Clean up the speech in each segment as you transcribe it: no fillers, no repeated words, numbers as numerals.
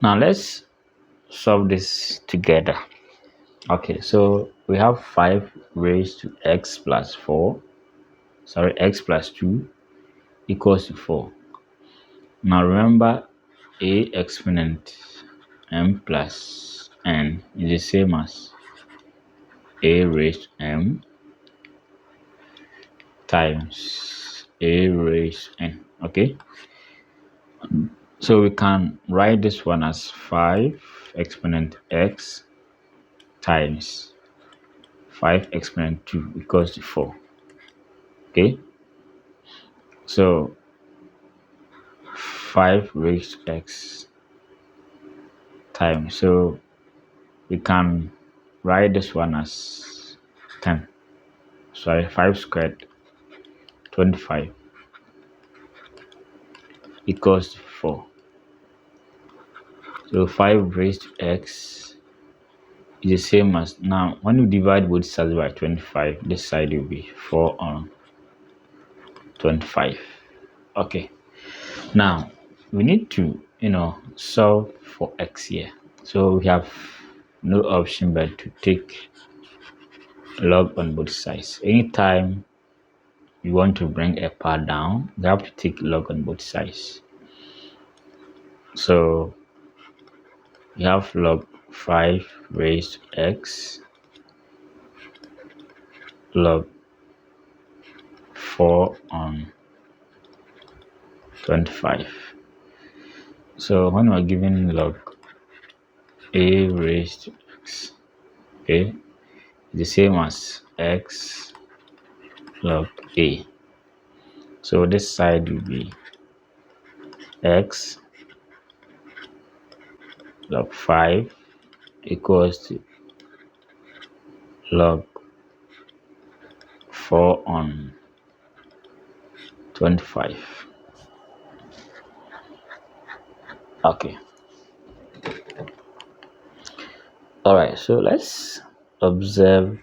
Now let's solve this together. Okay, so we have 5 raised to x plus 4, sorry, x plus 2 equals to 4. Now remember, a exponent m plus n is the same as a raised m times a raised n. Okay, so we can write this one as 5 exponent x times 5 exponent 2 equals to 4. Okay, so 5 raised to x times, so we can write this one as 10, sorry, 5 squared 25 equals to 4. So 5 raised to x is the same as, now when you divide both sides by 25, this side will be 4 on 25. Okay, now we need to solve for x here. So we have no option but to take log on both sides. Anytime you want to bring a part down, you have to take log on both sides. So you have log 5 raised to x log 4 on 25. So when we're given log a raised to x, okay, the same as x log a. So this side will be x log 5 equals to log 4 on 25. Okay, all right, so let's observe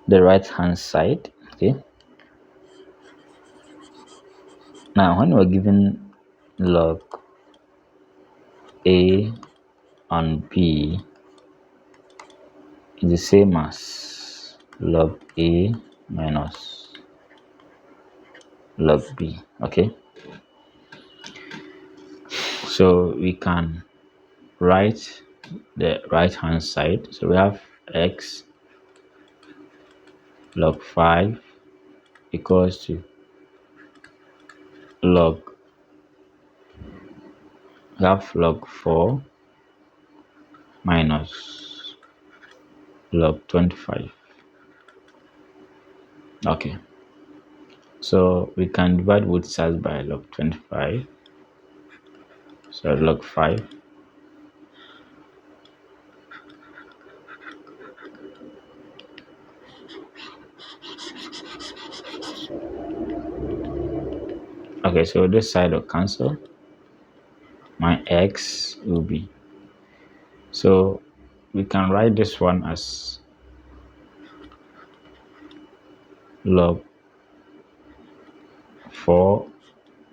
the right hand side. Okay, now when we're given log a on b is the same as log a minus log b. Okay, so we can write the right hand side. So we have x log 5 equals to log, we have log 4 minus log 25. Okay, so we can divide both sides by log 25, so log 5 okay, so this side will cancel, my x will be, so we can write this one as log 4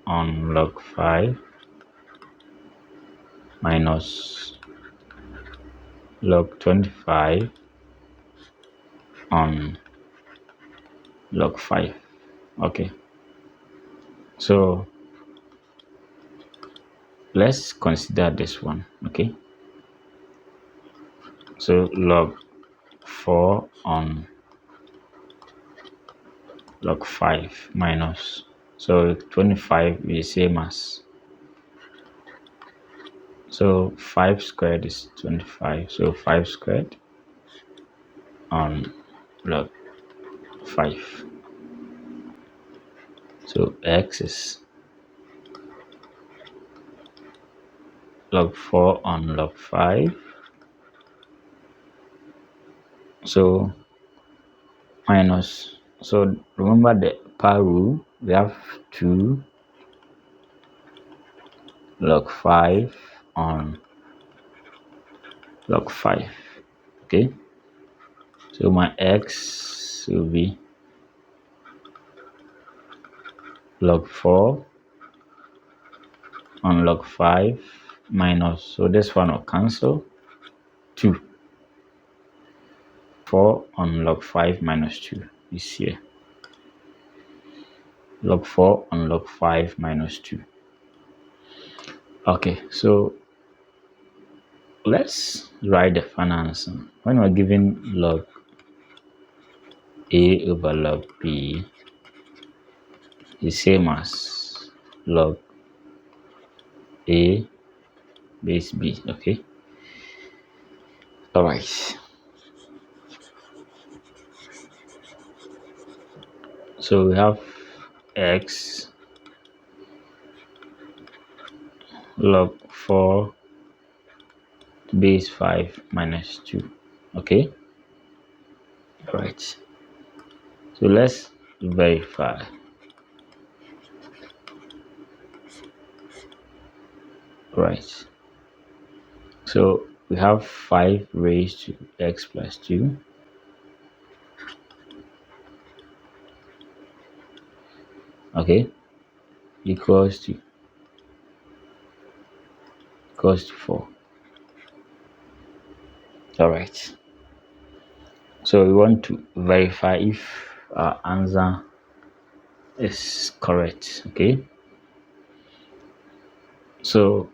on log 5 minus log 25 on log 5. Okay, so let's consider this one. Okay, so log 4 on log 5 minus, so 25 is the same as, so 5 squared is 25, so 5 squared on log 5, so x is log 4 on log 5, so minus, so remember the power rule, we have 2 log 5 on log 5. Okay, so my x will be log 4 on log 5 minus, so this one will cancel. 2. 4 on log 5 minus 2 is here. Log 4 on log 5 minus 2. Okay, so let's write the final answer. When we're given log A over log B is same as log A base B. Okay. All right. So we have x log 4 base 5 minus 2. Okay. All right. So let's verify. Right. So we have 5 raised to x plus 2. Okay. Equals to 4. All right. So we want to verify if our answer is correct. Okay. So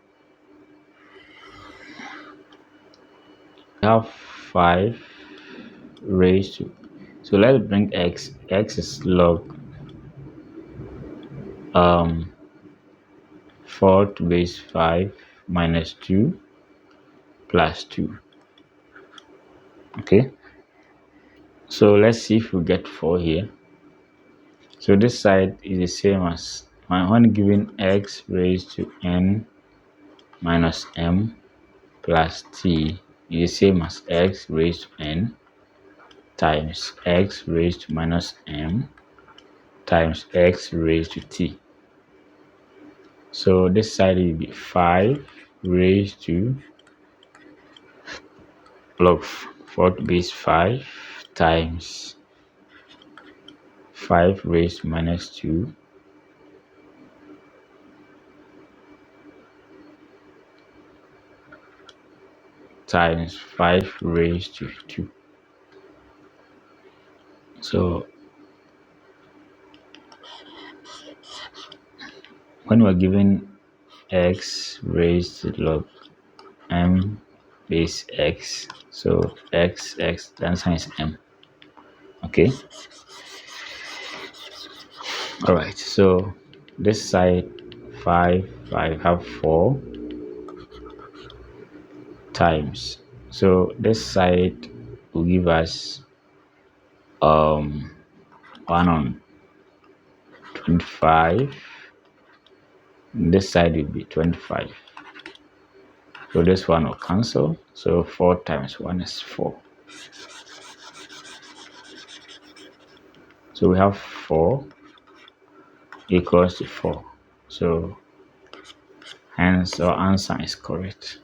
we have 5 raised to, so let's bring x. X is log 4 to base 5 minus 2 plus 2. Okay. So let's see if we get 4 here. So this side is the same as when given x raised to n minus m plus t is the same as x raised to n times x raised to minus m times x raised to t. So this side will be 5 raised to log 4 to base 5 times 5 raised to minus 2 times 5 raised to 2. So when we're given x raised to log m base x, so x, the answer is m. Okay. All right. So this side 5, have 4 times. So this side will give us 1 on 25. This side will be 25. So this one will cancel. So 4 times 1 is 4. So we have 4 equals to 4. So hence our answer is correct.